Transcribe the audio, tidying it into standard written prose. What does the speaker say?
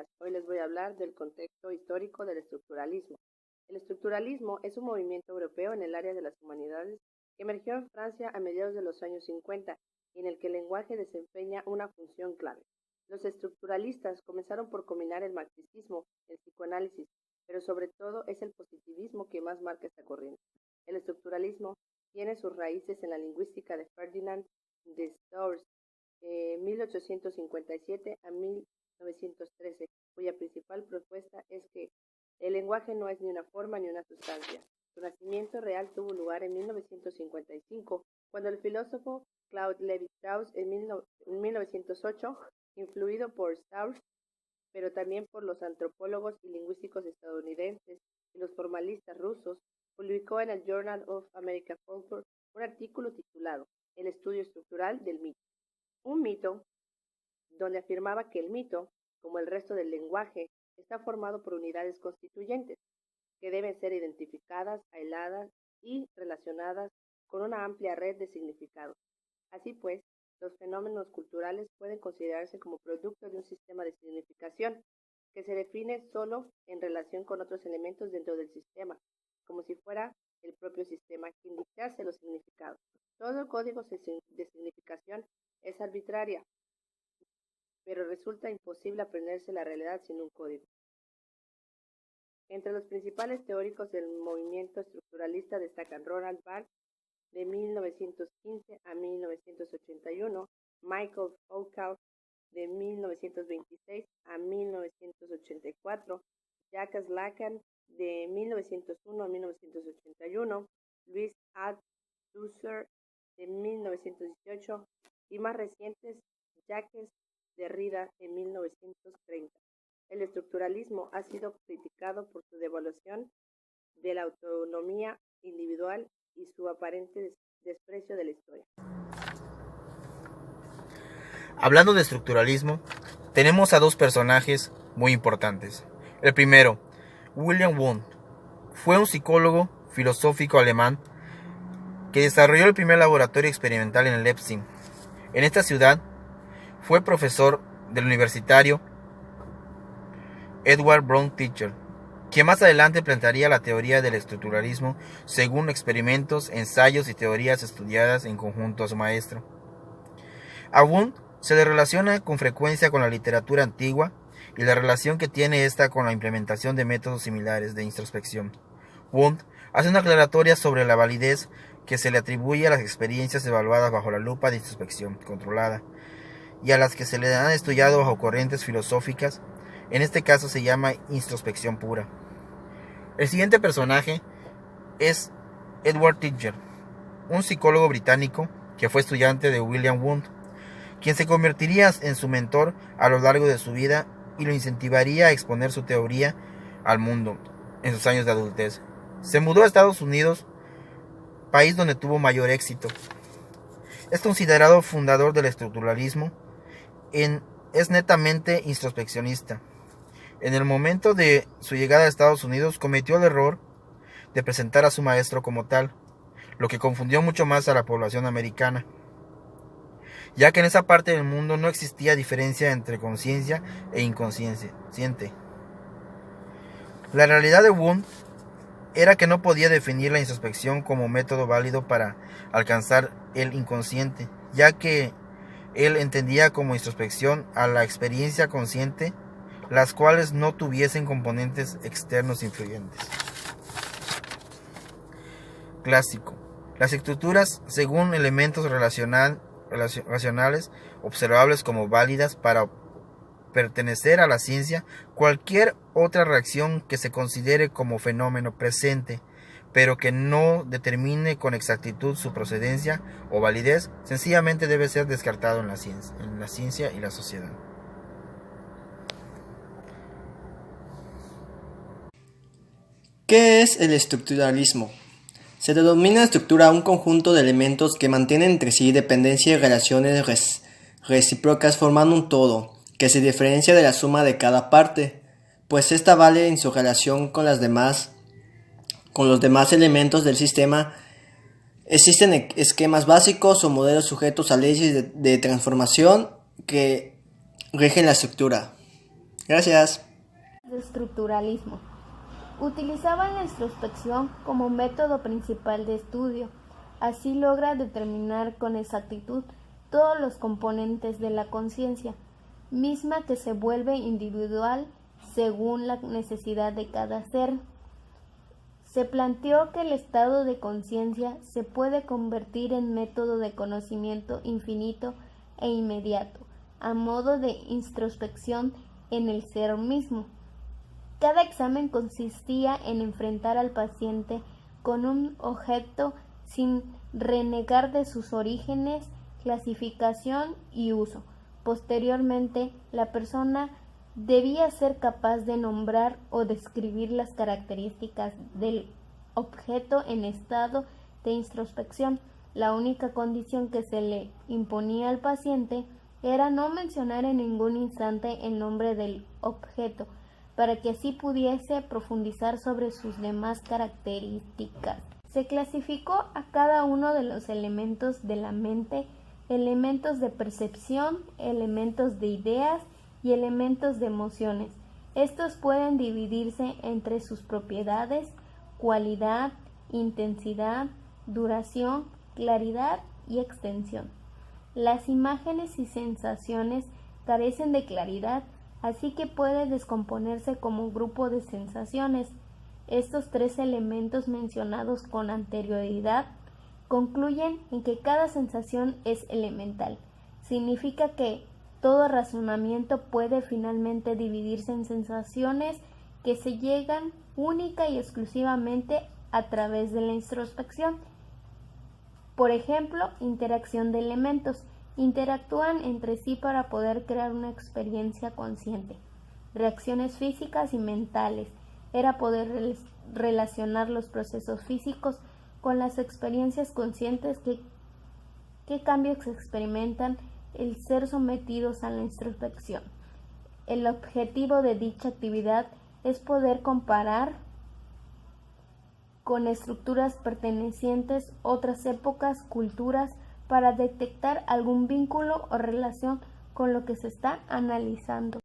días. Hoy les voy a hablar del contexto histórico del estructuralismo. El estructuralismo es un movimiento europeo en el área de las humanidades que emergió en Francia a mediados de los años 50 y en el que el lenguaje desempeña una función clave. Los estructuralistas comenzaron por combinar el marxismo, el psicoanálisis, pero sobre todo es el positivismo que más marca esta corriente. El estructuralismo tiene sus raíces en la lingüística de Ferdinand de Saussure, 1857 a 1913, cuya principal propuesta es que el lenguaje no es ni una forma ni una sustancia. Su nacimiento real tuvo lugar en 1955, cuando el filósofo Claude Lévi-Strauss en 1908, influido por Saussure, pero también por los antropólogos y lingüísticos estadounidenses y los formalistas rusos, publicó en el Journal of American Folklore un artículo titulado El estudio estructural del mito. Un mito donde afirmaba que el mito, como el resto del lenguaje, está formado por unidades constituyentes que deben ser identificadas, aisladas y relacionadas con una amplia red de significados. Así pues, los fenómenos culturales pueden considerarse como producto de un sistema de significación que se define solo en relación con otros elementos dentro del sistema, como si fuera el propio sistema quien dictase los significados. Todo código de significación es arbitraria, pero resulta imposible aprenderse la realidad sin un código. Entre los principales teóricos del movimiento estructuralista destacan Roland Barthes, de 1915 a 1981, Michael Foucault, de 1926 a 1984, Jacques Lacan, de 1901 a 1981, Louis Althusser, de 1918, y más recientes, Jacques Derrida, en 1930. El estructuralismo ha sido criticado por su devaluación de la autonomía individual y su aparente desprecio de la historia. Hablando de estructuralismo, tenemos a dos personajes muy importantes. El primero, William Wundt, fue un psicólogo filosófico alemán que desarrolló el primer laboratorio experimental en Leipzig. En esta ciudad fue profesor del universitario Edward Brown Teacher, quien más adelante plantearía la teoría del estructuralismo según experimentos, ensayos y teorías estudiadas en conjunto a su maestro. A Wundt se le relaciona con frecuencia con la literatura antigua y la relación que tiene esta con la implementación de métodos similares de introspección. Wundt hace una aclaratoria sobre la validez que se le atribuye a las experiencias evaluadas bajo la lupa de introspección controlada y a las que se le han estudiado bajo corrientes filosóficas. En este caso se llama introspección pura. El siguiente personaje es Edward Teacher, un psicólogo británico que fue estudiante de William Wundt, quien se convertiría en su mentor a lo largo de su vida y lo incentivaría a exponer su teoría al mundo en sus años de adultez. Se mudó a Estados Unidos, país donde tuvo mayor éxito. Es considerado fundador del estructuralismo. Es netamente introspeccionista. En el momento de su llegada a Estados Unidos cometió el error de presentar a su maestro como tal, lo que confundió mucho más a la población americana, ya que en esa parte del mundo no existía diferencia entre conciencia e inconsciente. La realidad de Wundt era que no podía definir la introspección como método válido para alcanzar el inconsciente, ya que él entendía como introspección a la experiencia consciente, las cuales no tuviesen componentes externos influyentes. Clásico. Las estructuras, según elementos racionales observables como válidas para pertenecer a la ciencia, cualquier otra reacción que se considere como fenómeno presente, pero que no determine con exactitud su procedencia o validez, sencillamente debe ser descartado en la ciencia y la sociedad. ¿Qué es el estructuralismo? Se denomina estructura a un conjunto de elementos que mantienen entre sí dependencia y relaciones recíprocas formando un todo, que se diferencia de la suma de cada parte, pues ésta vale en su relación con los demás elementos del sistema. Existen esquemas básicos o modelos sujetos a leyes de transformación que rigen la estructura. Gracias. De estructuralismo. Utilizaban la introspección como método principal de estudio. Así logra determinar con exactitud todos los componentes de la conciencia, misma que se vuelve individual según la necesidad de cada ser. Se planteó que el estado de conciencia se puede convertir en método de conocimiento infinito e inmediato, a modo de introspección en el ser mismo. Cada examen consistía en enfrentar al paciente con un objeto sin renegar de sus orígenes, clasificación y uso. Posteriormente, la persona debía ser capaz de nombrar o describir las características del objeto en estado de introspección. La única condición que se le imponía al paciente era no mencionar en ningún instante el nombre del objeto, para que así pudiese profundizar sobre sus demás características. Se clasificó a cada uno de los elementos de la mente, elementos de percepción, elementos de ideas y elementos de emociones. Estos pueden dividirse entre sus propiedades, cualidad, intensidad, duración, claridad y extensión. Las imágenes y sensaciones carecen de claridad, así que puede descomponerse como un grupo de sensaciones. Estos tres elementos mencionados con anterioridad concluyen en que cada sensación es elemental. Significa que todo razonamiento puede finalmente dividirse en sensaciones que se llegan única y exclusivamente a través de la introspección. Por ejemplo, interacción de elementos. Interactúan entre sí para poder crear una experiencia consciente. Reacciones físicas y mentales. Era poder relacionar los procesos físicos con las experiencias conscientes que cambios se experimentan el ser sometidos a la introspección. El objetivo de dicha actividad es poder comparar con estructuras pertenecientes a otras épocas, culturas, para detectar algún vínculo o relación con lo que se está analizando.